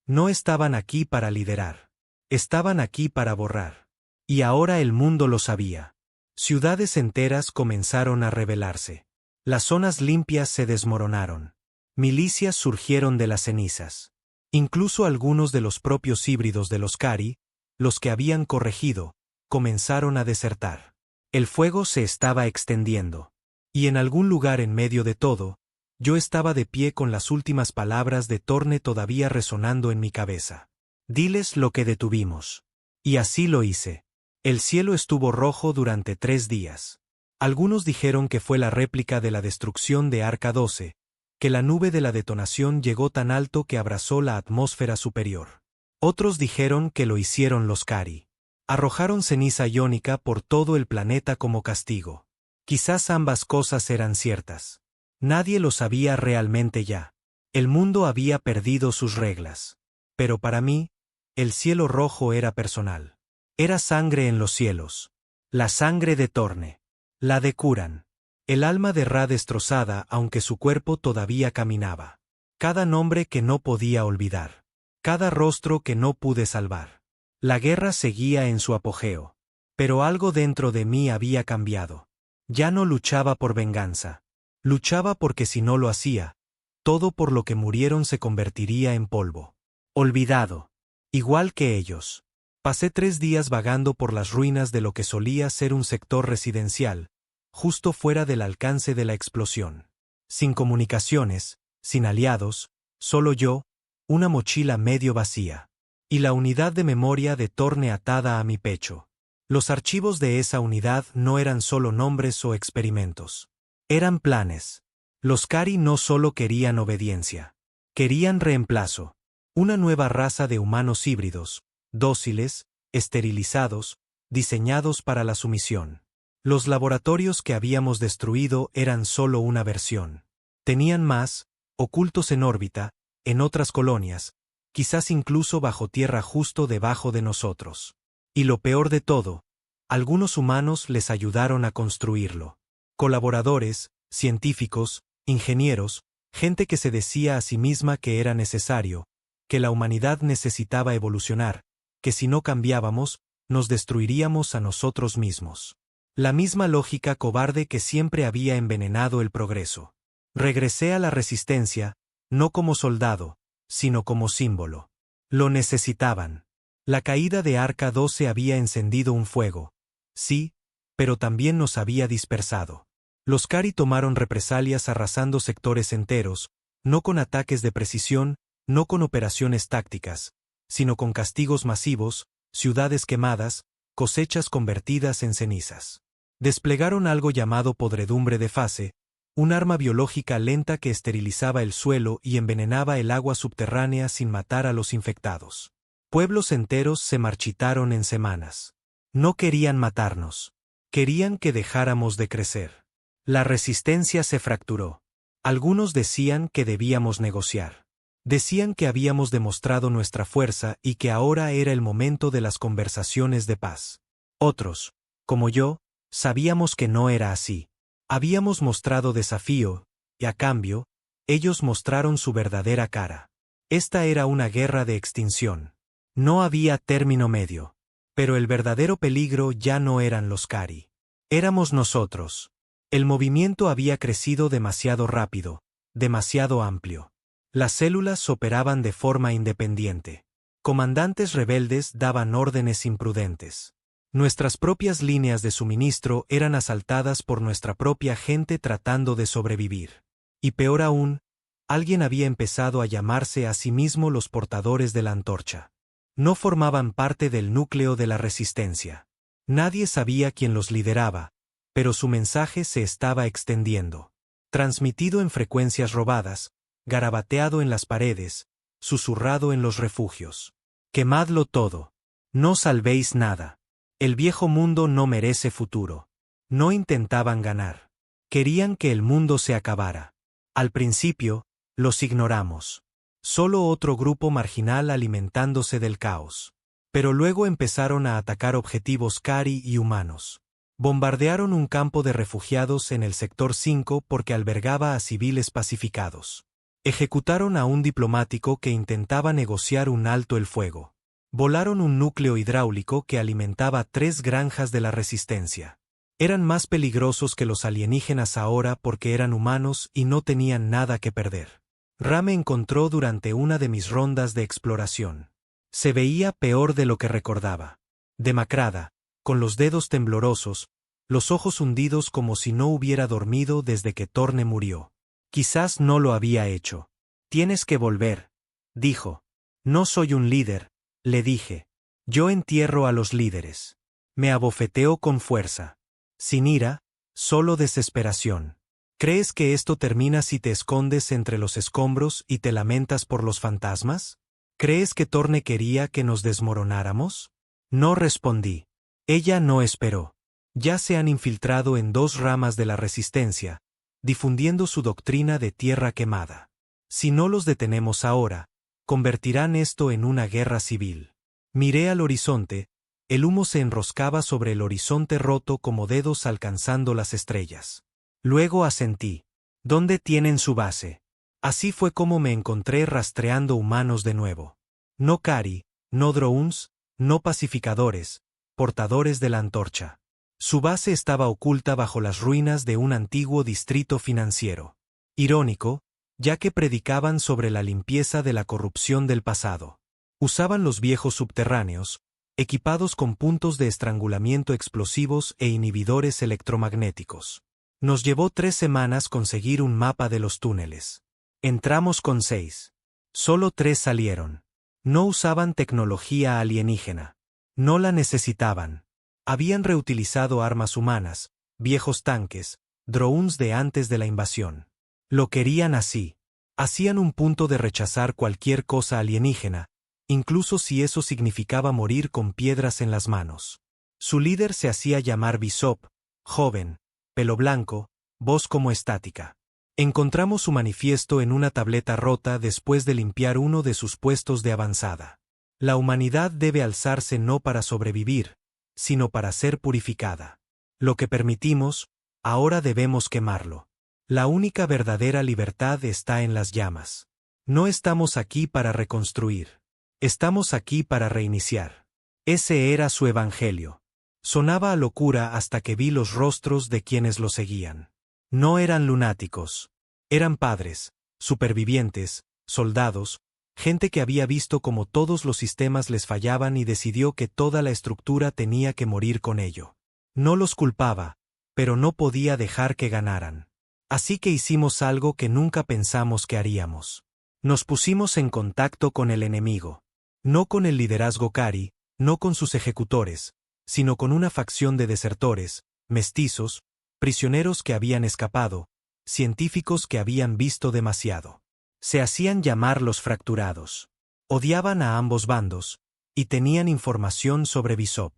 A: No estaban aquí para liderar. Estaban aquí para borrar. Y ahora el mundo lo sabía. Ciudades enteras comenzaron a rebelarse. Las zonas limpias se desmoronaron. Milicias surgieron de las cenizas. Incluso algunos de los propios híbridos de los Kari, los que habían corregido, comenzaron a desertar. El fuego se estaba extendiendo. Y en algún lugar en medio de todo, yo estaba de pie con las últimas palabras de Torne todavía resonando en mi cabeza. Diles lo que detuvimos. Y así lo hice. El cielo estuvo rojo durante 3 días. Algunos dijeron que fue la réplica de la destrucción de Arca 12, que la nube de la detonación llegó tan alto que abrazó la atmósfera superior. Otros dijeron que lo hicieron los Kari. Arrojaron ceniza iónica por todo el planeta como castigo. Quizás ambas cosas eran ciertas. Nadie lo sabía realmente ya. El mundo había perdido sus reglas. Pero para mí, el cielo rojo era personal. Era sangre en los cielos. La sangre de Torne. La de Kuran. El alma de Ra destrozada aunque su cuerpo todavía caminaba. Cada nombre que no podía olvidar. Cada rostro que no pude salvar. La guerra seguía en su apogeo. Pero algo dentro de mí había cambiado. Ya no luchaba por venganza. Luchaba porque si no lo hacía, todo por lo que murieron se convertiría en polvo. Olvidado. Igual que ellos. Pasé 3 días vagando por las ruinas de lo que solía ser un sector residencial, justo fuera del alcance de la explosión. Sin comunicaciones, sin aliados, solo yo, una mochila medio vacía. Y la unidad de memoria de Torne atada a mi pecho. Los archivos de esa unidad no eran solo nombres o experimentos. Eran planes. Los Kari no solo querían obediencia. Querían reemplazo. Una nueva raza de humanos híbridos, dóciles, esterilizados, diseñados para la sumisión. Los laboratorios que habíamos destruido eran solo una versión. Tenían más, ocultos en órbita, en otras colonias, quizás incluso bajo tierra justo debajo de nosotros. Y lo peor de todo, algunos humanos les ayudaron a construirlo. Colaboradores, científicos, ingenieros, gente que se decía a sí misma que era necesario, que la humanidad necesitaba evolucionar, que si no cambiábamos, nos destruiríamos a nosotros mismos. La misma lógica cobarde que siempre había envenenado el progreso. Regresé a la resistencia, no como soldado, sino como símbolo. Lo necesitaban. La caída de Arca 12 había encendido un fuego. Sí, pero también nos había dispersado. Los Kari tomaron represalias arrasando sectores enteros, no con ataques de precisión, no con operaciones tácticas, sino con castigos masivos, ciudades quemadas, cosechas convertidas en cenizas. Desplegaron algo llamado podredumbre de fase, un arma biológica lenta que esterilizaba el suelo y envenenaba el agua subterránea sin matar a los infectados. Pueblos enteros se marchitaron en semanas. No querían matarnos. Querían que dejáramos de crecer. La resistencia se fracturó. Algunos decían que debíamos negociar. Decían que habíamos demostrado nuestra fuerza y que ahora era el momento de las conversaciones de paz. Otros, como yo, sabíamos que no era así. Habíamos mostrado desafío, y a cambio, ellos mostraron su verdadera cara. Esta era una guerra de extinción. No había término medio. Pero el verdadero peligro ya no eran los Kari. Éramos nosotros. El movimiento había crecido demasiado rápido, demasiado amplio. Las células operaban de forma independiente. Comandantes rebeldes daban órdenes imprudentes. Nuestras propias líneas de suministro eran asaltadas por nuestra propia gente tratando de sobrevivir. Y peor aún, alguien había empezado a llamarse a sí mismo los portadores de la antorcha. No formaban parte del núcleo de la resistencia. Nadie sabía quién los lideraba, pero su mensaje se estaba extendiendo. Transmitido en frecuencias robadas, garabateado en las paredes, susurrado en los refugios. Quemadlo todo. No salvéis nada. El viejo mundo no merece futuro. No intentaban ganar. Querían que el mundo se acabara. Al principio, los ignoramos. Solo otro grupo marginal alimentándose del caos. Pero luego empezaron a atacar objetivos Kari y humanos. Bombardearon un campo de refugiados en el sector 5 porque albergaba a civiles pacificados. Ejecutaron a un diplomático que intentaba negociar un alto el fuego. Volaron un núcleo hidráulico que alimentaba 3 granjas de la resistencia. Eran más peligrosos que los alienígenas ahora porque eran humanos y no tenían nada que perder. Ra me encontró durante una de mis rondas de exploración. Se veía peor de lo que recordaba. Demacrada, con los dedos temblorosos, los ojos hundidos como si no hubiera dormido desde que Torne murió. Quizás no lo había hecho. Tienes que volver, dijo. No soy un líder, le dije. Yo entierro a los líderes. Me abofeteó con fuerza. Sin ira, solo desesperación. ¿Crees que esto termina si te escondes entre los escombros y te lamentas por los fantasmas? ¿Crees que Torne quería que nos desmoronáramos? No respondí. Ella no esperó. Ya se han infiltrado en 2 ramas de la resistencia, difundiendo su doctrina de tierra quemada. Si no los detenemos ahora, convertirán esto en una guerra civil. Miré al horizonte, el humo se enroscaba sobre el horizonte roto como dedos alcanzando las estrellas. Luego asentí. ¿Dónde tienen su base? Así fue como me encontré rastreando humanos de nuevo. No Kari, no drones, no pacificadores, portadores de la antorcha. Su base estaba oculta bajo las ruinas de un antiguo distrito financiero. Irónico, ya que predicaban sobre la limpieza de la corrupción del pasado. Usaban los viejos subterráneos, equipados con puntos de estrangulamiento explosivos e inhibidores electromagnéticos. Nos llevó 3 semanas conseguir un mapa de los túneles. Entramos con 6. Solo 3 salieron. No usaban tecnología alienígena. No la necesitaban. Habían reutilizado armas humanas, viejos tanques, drones de antes de la invasión. Lo querían así. Hacían un punto de rechazar cualquier cosa alienígena, incluso si eso significaba morir con piedras en las manos. Su líder se hacía llamar Bishop, joven, pelo blanco, voz como estática. Encontramos su manifiesto en una tableta rota después de limpiar uno de sus puestos de avanzada. La humanidad debe alzarse no para sobrevivir, sino para ser purificada. Lo que permitimos, ahora debemos quemarlo. La única verdadera libertad está en las llamas. No estamos aquí para reconstruir. Estamos aquí para reiniciar. Ese era su evangelio. Sonaba a locura hasta que vi los rostros de quienes lo seguían. No eran lunáticos. Eran padres, supervivientes, soldados, gente que había visto cómo todos los sistemas les fallaban y decidió que toda la estructura tenía que morir con ello. No los culpaba, pero no podía dejar que ganaran. Así que hicimos algo que nunca pensamos que haríamos. Nos pusimos en contacto con el enemigo. No con el liderazgo Kari, no con sus ejecutores, sino con una facción de desertores, mestizos, prisioneros que habían escapado, científicos que habían visto demasiado. Se hacían llamar los fracturados. Odiaban a ambos bandos, y tenían información sobre Bishop.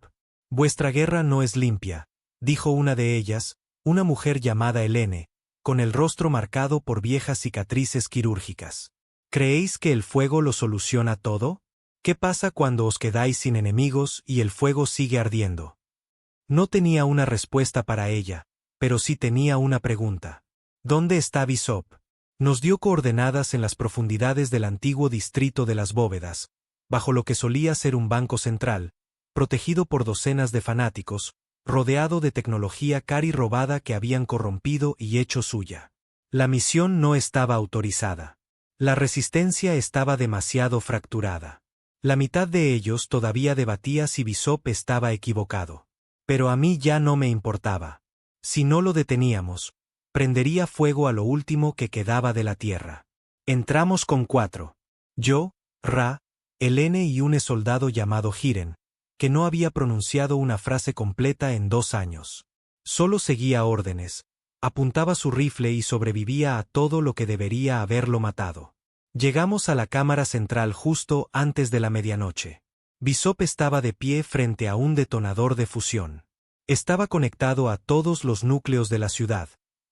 A: Vuestra guerra no es limpia, dijo una de ellas, una mujer llamada Helene, con el rostro marcado por viejas cicatrices quirúrgicas. ¿Creéis que el fuego lo soluciona todo? ¿Qué pasa cuando os quedáis sin enemigos y el fuego sigue ardiendo? No tenía una respuesta para ella, pero sí tenía una pregunta. ¿Dónde está Bishop? Nos dio coordenadas en las profundidades del antiguo distrito de las bóvedas, bajo lo que solía ser un banco central, protegido por docenas de fanáticos, rodeado de tecnología cari robada que habían corrompido y hecho suya. La misión no estaba autorizada. La resistencia estaba demasiado fracturada. La mitad de ellos todavía debatía si Bishop estaba equivocado. Pero a mí ya no me importaba. Si no lo deteníamos, prendería fuego a lo último que quedaba de la Tierra. Entramos con 4. Yo, Ra, Helene y un soldado llamado Hiren, que no había pronunciado una frase completa en 2 años. Solo seguía órdenes, apuntaba su rifle y sobrevivía a todo lo que debería haberlo matado. Llegamos a la cámara central justo antes de la medianoche. Bishop estaba de pie frente a un detonador de fusión. Estaba conectado a todos los núcleos de la ciudad,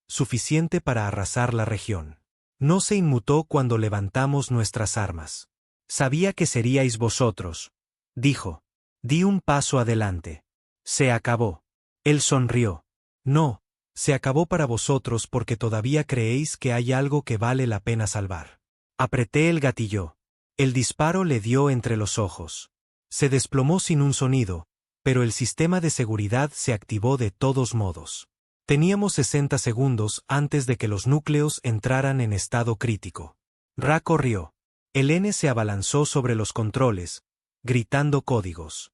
A: suficiente para arrasar la región. No se inmutó cuando levantamos nuestras armas. Sabía que seríais vosotros, dijo. Di un paso adelante. Se acabó. Él sonrió. No, se acabó para vosotros porque todavía creéis que hay algo que vale la pena salvar. Apreté el gatillo. El disparo le dio entre los ojos. Se desplomó sin un sonido, pero el sistema de seguridad se activó de todos modos. Teníamos 60 segundos antes de que los núcleos entraran en estado crítico. Ra corrió. Helene se abalanzó sobre los controles, gritando códigos.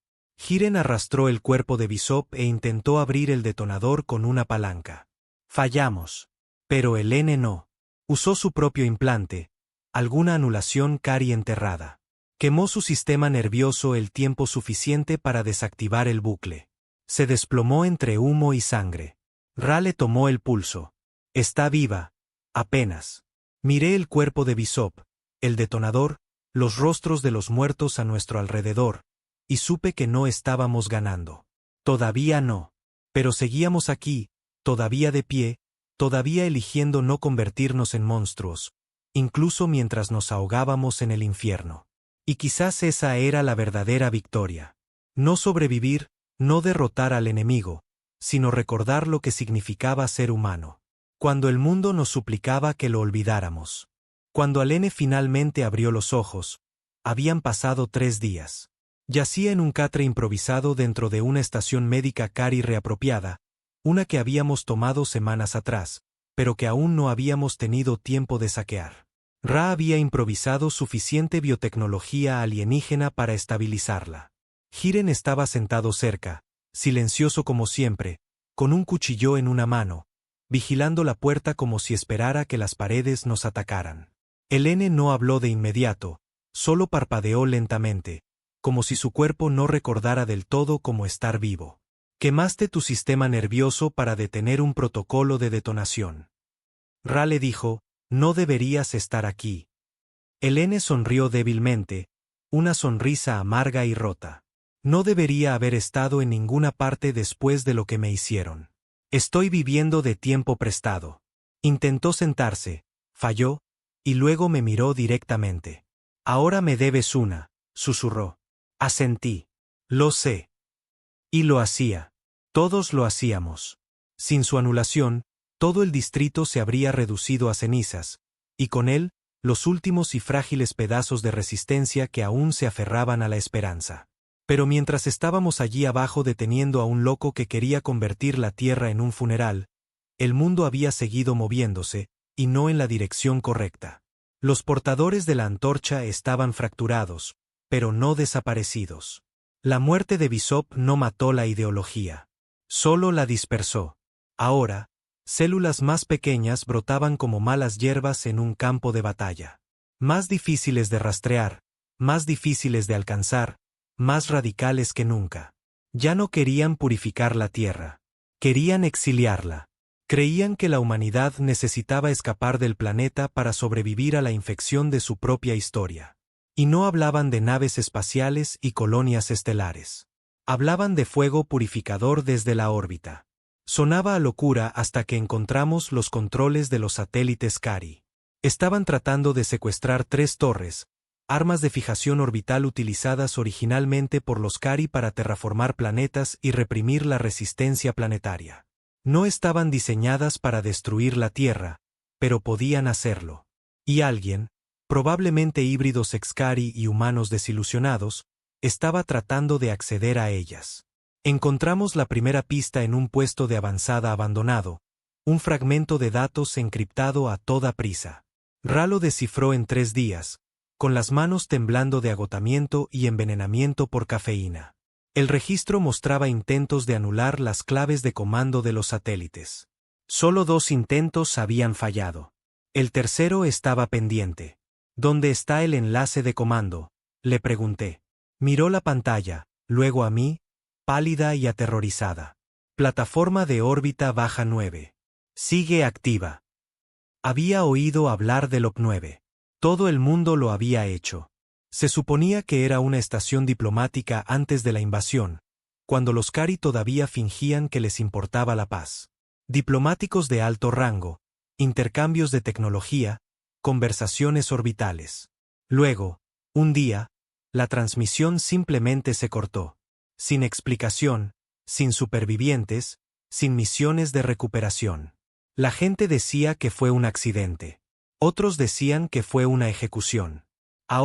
A: Hiren arrastró el cuerpo de Bishop e intentó abrir el detonador con una palanca. Fallamos. Pero Helene no. Usó su propio implante, alguna anulación cari enterrada. Quemó su sistema nervioso el tiempo suficiente para desactivar el bucle. Se desplomó entre humo y sangre. Ra le tomó el pulso. Está viva. Apenas. Miré el cuerpo de Bishop, el detonador, los rostros de los muertos a nuestro alrededor, y supe que no estábamos ganando. Todavía no. Pero seguíamos aquí, todavía de pie, todavía eligiendo no convertirnos en monstruos, incluso mientras nos ahogábamos en el infierno. Y quizás esa era la verdadera victoria. No sobrevivir, no derrotar al enemigo, sino recordar lo que significaba ser humano. Cuando el mundo nos suplicaba que lo olvidáramos. Cuando Helene finalmente abrió los ojos, habían pasado 3 días. Yacía en un catre improvisado dentro de una estación médica cari reapropiada, una que habíamos tomado semanas atrás, pero que aún no habíamos tenido tiempo de saquear. Ra había improvisado suficiente biotecnología alienígena para estabilizarla. Hiren estaba sentado cerca, silencioso como siempre, con un cuchillo en una mano, vigilando la puerta como si esperara que las paredes nos atacaran. Helene no habló de inmediato, solo parpadeó lentamente, como si su cuerpo no recordara del todo cómo estar vivo. Quemaste tu sistema nervioso para detener un protocolo de detonación. Ra le dijo, no deberías estar aquí. Helene sonrió débilmente, una sonrisa amarga y rota. No debería haber estado en ninguna parte después de lo que me hicieron. Estoy viviendo de tiempo prestado. Intentó sentarse, falló, y luego me miró directamente. Ahora me debes una, susurró. Asentí. Lo sé. Y lo hacía. Todos lo hacíamos. Sin su anulación, todo el distrito se habría reducido a cenizas, y con él, los últimos y frágiles pedazos de resistencia que aún se aferraban a la esperanza. Pero mientras estábamos allí abajo deteniendo a un loco que quería convertir la tierra en un funeral, el mundo había seguido moviéndose, y no en la dirección correcta. Los portadores de la antorcha estaban fracturados, pero no desaparecidos. La muerte de Bishop no mató la ideología. Solo la dispersó. Ahora, células más pequeñas brotaban como malas hierbas en un campo de batalla. Más difíciles de rastrear, más difíciles de alcanzar, más radicales que nunca. Ya no querían purificar la tierra. Querían exiliarla. Creían que la humanidad necesitaba escapar del planeta para sobrevivir a la infección de su propia historia. Y no hablaban de naves espaciales y colonias estelares. Hablaban de fuego purificador desde la órbita. Sonaba a locura hasta que encontramos los controles de los satélites cari. Estaban tratando de secuestrar 3 torres, armas de fijación orbital utilizadas originalmente por los cari para terraformar planetas y reprimir la resistencia planetaria. No estaban diseñadas para destruir la Tierra, pero podían hacerlo. Y alguien, probablemente híbridos Excari y humanos desilusionados, estaba tratando de acceder a ellas. Encontramos la primera pista en un puesto de avanzada abandonado, un fragmento de datos encriptado a toda prisa. Ra lo descifró en 3 días, con las manos temblando de agotamiento y envenenamiento por cafeína. El registro mostraba intentos de anular las claves de comando de los satélites. Solo 2 intentos habían fallado. El tercero estaba pendiente. ¿Dónde está el enlace de comando?, le pregunté. Miró la pantalla, luego a mí, pálida y aterrorizada. Plataforma de órbita baja 9. Sigue activa. Había oído hablar del OP-9. Todo el mundo lo había hecho. Se suponía que era una estación diplomática antes de la invasión, cuando los Cari todavía fingían que les importaba la paz. Diplomáticos de alto rango, intercambios de tecnología, conversaciones orbitales. Luego, un día, la transmisión simplemente se cortó. Sin explicación, sin supervivientes, sin misiones de recuperación. La gente decía que fue un accidente. Otros decían que fue una ejecución.